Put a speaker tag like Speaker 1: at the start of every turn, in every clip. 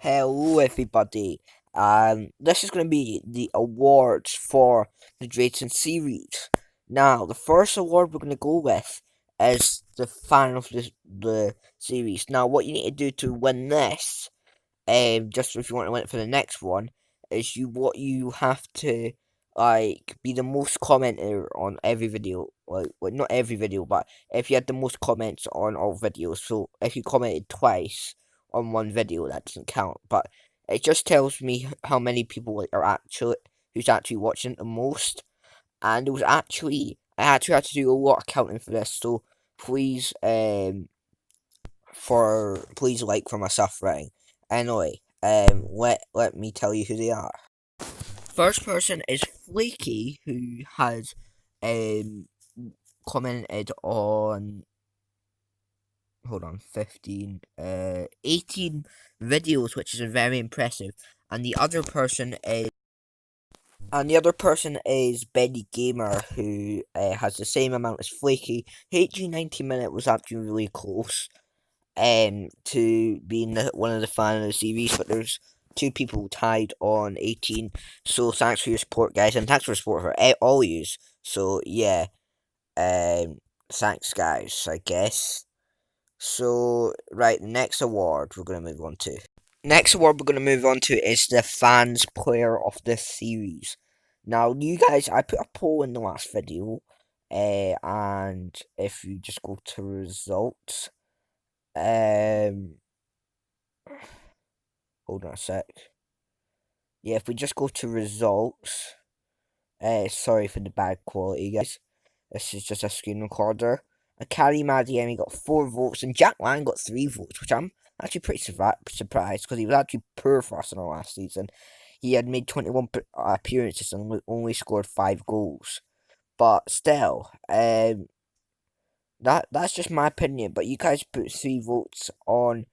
Speaker 1: Hello, everybody. This is going to be the awards for the Dresden series. Now, the first award we're going to go with is the fan of the series. Now, what you need to do to win this, just if you want to win it for the next one, is you have to be the most commenter on every video. Like not every video, but if you had the most comments on all videos. So if you commented twice on one video, that doesn't count. But it just tells me how many people who's actually watching the most. And I actually had to do a lot of counting for this. So please please like for my suffering. Anyway, let me tell you who they are. First person is Flaky, who has um commented on 18 videos, which is very impressive. And the other person is Benny Gamer, who has the same amount as Flaky. HG 90 minute was actually really close to being one of the fan of the series, but there's two people tied on 18. So thanks for your support, guys, and thanks for support for all yous. So yeah, thanks, guys. I guess. So right, next award we're gonna move on to. Next award we're gonna move on to is the fans player of this series. Now, you guys, I put a poll in the last video, and if you just go to results, um, hold on a sec. Yeah, if we just go to results, sorry for the bad quality, guys. This is just a screen recorder. And Carrie Madiemi got 4 votes, and Jack Lang got 3 votes, which I'm actually pretty surprised because he was actually poor for us in our last season. He had made 21 appearances and only scored 5 goals. But still, that's just my opinion. But you guys put 3 votes on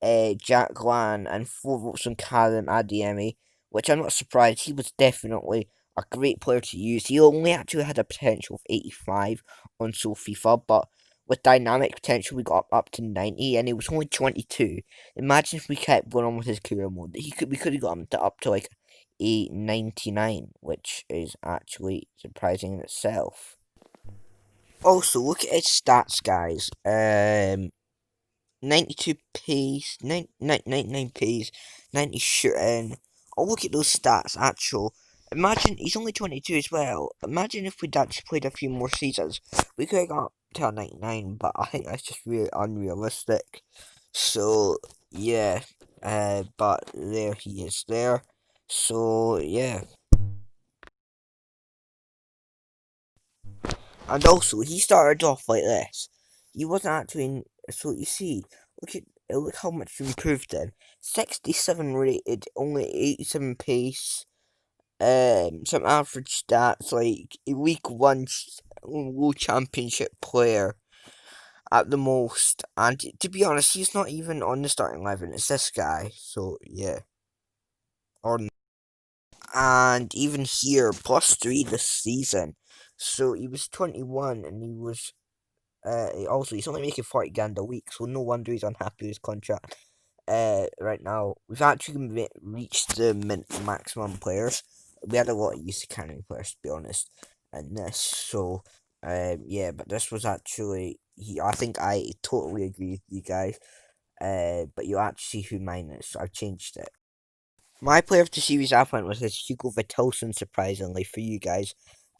Speaker 1: Jack Lan and 4 votes on Karim Adiemi, which I'm not surprised. He was definitely a great player to use. He only actually had a potential of 85 on FIFA, but with dynamic potential, we got up to 90, and he was only 22. Imagine if we kept going on with his career mode. We could have got him up to like a 99, which is actually surprising in itself. Also, look at his stats, guys. 92 pace, 99 pace, 90 shooting. Oh, look at those stats, actual. Imagine, he's only 22 as well. Imagine if we'd actually played a few more seasons. We could have got up to a 99, but I think that's just really unrealistic. So, yeah. But there he is there. So, yeah. And also, he started off like this. He wasn't actually in, so you see, look how much he improved in. 67 rated, only 87 pace. Some average stats like a week 1 World Championship player at the most. And to be honest, he's not even on the starting 11. It's this guy. So yeah, or and even here +3 this season. So he was 21 and he was also, he's only making 40 grand a week, so no wonder he's unhappy with his contract. Right now, we've actually reached the maximum players. We had a lot of use of carrying players, to be honest, and this. So, yeah, but this was actually I think I totally agree with you guys. But you actually who mine is, so I've changed it. My player of the series I went with is Hugo Vittosen, surprisingly for you guys.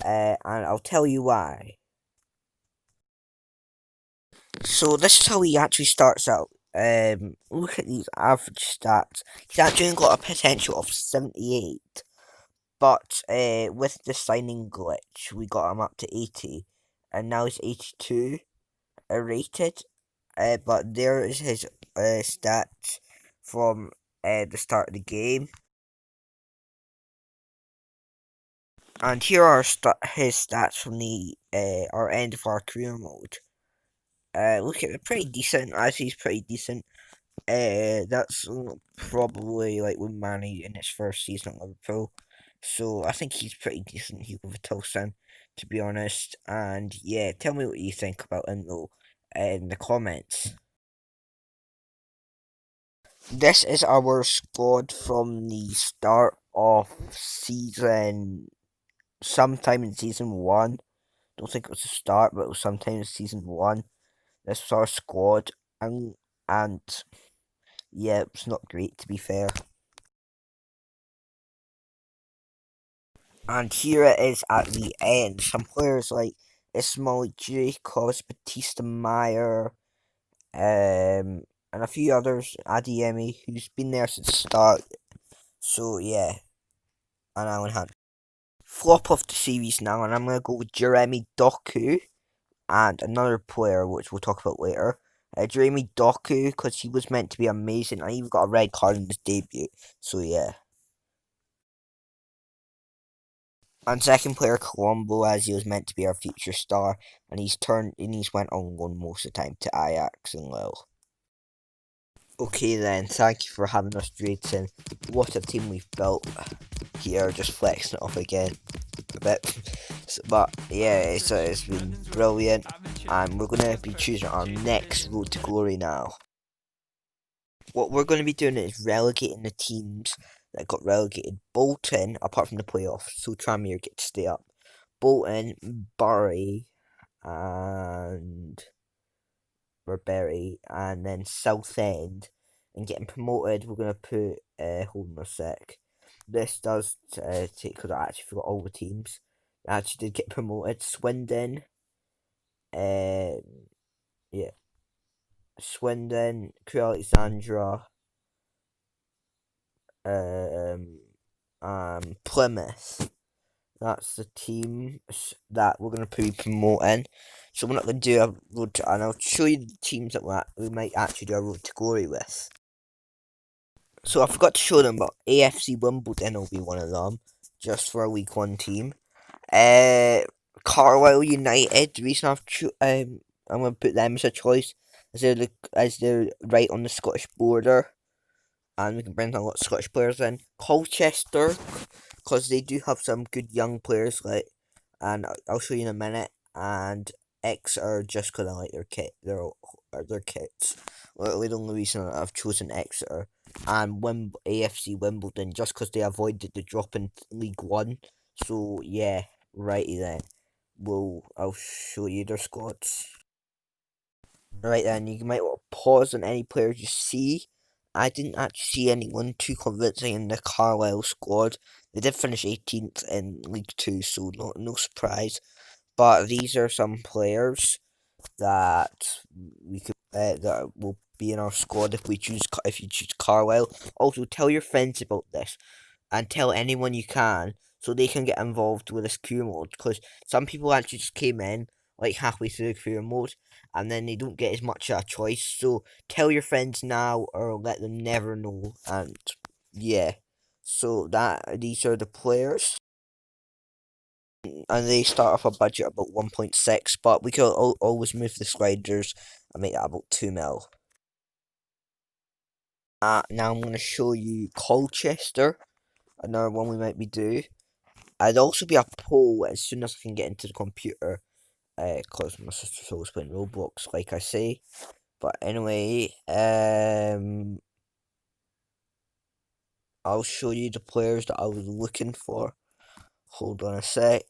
Speaker 1: And I'll tell you why. So this is how he actually starts out. Look at these average stats. He's actually got a potential of 78, but with the signing glitch, we got him up to 80, and now he's 82 rated. But there is his stats from the start of the game, and here are his stats from the our end of our career mode. Look at it, pretty decent. Actually, he's pretty decent. That's probably like with Manny in his first season at Liverpool. So I think he's pretty decent, Hugo Vertonghen, to be honest. And yeah, tell me what you think about him though in the comments. This is our squad from the start of season, sometime in season 1. Don't think it was the start, but it was sometime in season 1. This was our squad, and yeah, it was not great to be fair. And here it is at the end. Some players like Ismail Jacobs, Batista Meyer, and a few others, Adiemi, who's been there since the start. So yeah, and Alan Hunt. Flop of the series now, and I'm gonna go with Jeremy Doku and another player, which we'll talk about later. Jeremy Doku, because he was meant to be amazing, and he even got a red card in his debut. So yeah. And second player Colombo, as he was meant to be our future star, and he's went on loan most of the time to Ajax and Lille. Okay then, thank you for having us, Dresden. What a team we've built here, just flexing it off again a bit. But yeah, it's been brilliant, and we're going to be choosing our next road to glory now. What we're going to be doing is relegating the teams that got relegated. Bolton, apart from the playoffs, so Tranmere get to stay up. Bolton, Bury, and Bury, and then Southend. And getting promoted, we're going to put, hold on a sec. This does take, because I actually forgot all the teams that actually did get promoted. Swindon, um, yeah, Swindon, Crew Alexandra, Plymouth. That's the team that we're going to be promoting. So we're not going to do a road to, and I'll show you the teams that we might actually do a road to glory with. So I forgot to show them, but AFC Wimbledon will be one of them, just for a League One team. Carlisle United. The reason I'm going to put them as a choice is they're right on the Scottish border, and we can bring a lot of Scottish players in. Colchester, because they do have some good young players, like, and I'll show you in a minute. And Exeter, just because I like their kit, their kits. Literally the only reason I've chosen Exeter. And AFC Wimbledon, just because they avoided the drop in League One. So yeah, righty then. I'll show you their squads. Right then, you might want to pause on any players you see. I didn't actually see anyone too convincing in the Carlisle squad. They did finish 18th in League Two, so no surprise. But these are some players that we could that will be in our squad if you choose Carlisle. Also, tell your friends about this and tell anyone you can so they can get involved with this career mode, because some people actually just came in like halfway through the career mode and then they don't get as much of a choice. So tell your friends now or let them never know. And yeah, so these are the players, and they start off a budget about 1.6, but we can always move the sliders and make that about 2 mil. Now I'm going to show you Colchester, another one we might be due. I'd also be a poll as soon as I can get into the computer, because my sister's always playing Roblox, like I say. But anyway, I'll show you the players that I was looking for. Hold on a sec.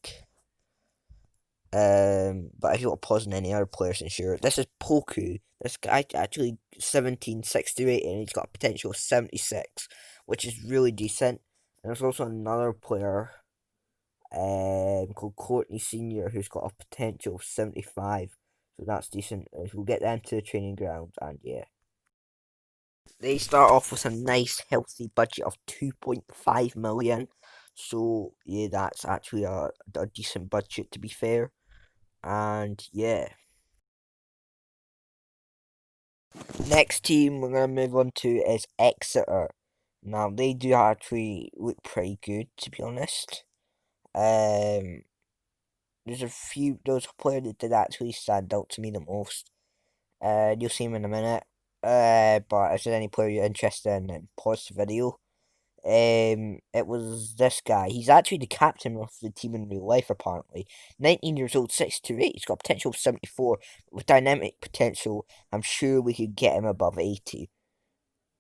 Speaker 1: But if you want to pause on any other players, then sure. This is Poku. This guy actually 1760 rating, and he's got a potential of 76, which is really decent. And there's also another player, called Courtney Senior, who's got a potential of 75. So that's decent. We'll get them to the training ground, and yeah. They start off with a nice healthy budget of 2.5 million. So yeah, that's actually a decent budget, to be fair. And yeah. Next team we're gonna move on to is Exeter. Now they do actually look pretty good, to be honest. Um there's a player that did actually stand out to me the most. You'll see him in a minute. But if there's any player you're interested in, then pause the video. It was this guy. He's actually the captain of the team in real life, apparently. 19 years old, 6'8". He's got potential of 74. With dynamic potential, I'm sure we could get him above 80.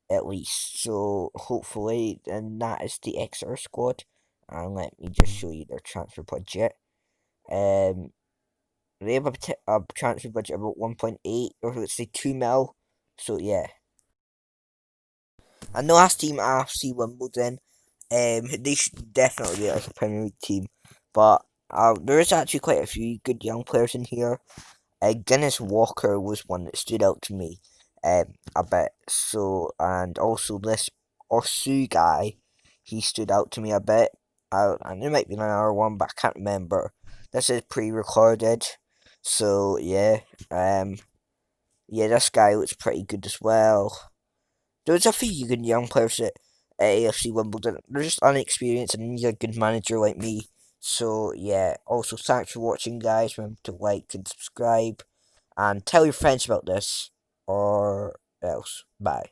Speaker 1: at least. So hopefully, and that is the Exeter squad. And let me just show you their transfer budget. Um, they have a transfer budget of about 1.8, or let's say 2 mil. So yeah. And the last team, AFC Wimbledon, they should definitely be like a Premier League team. But there is actually quite a few good young players in here. Dennis Walker was one that stood out to me a bit. So, and also this Orsu guy, he stood out to me a bit. And there might be another one, but I can't remember. This is pre-recorded, so yeah. Yeah, this guy looks pretty good as well. There's a few good young players at AFC Wimbledon. They're just unexperienced and need a good manager like me. So yeah. Also, thanks for watching, guys. Remember to like and subscribe, and tell your friends about this, or else. Bye.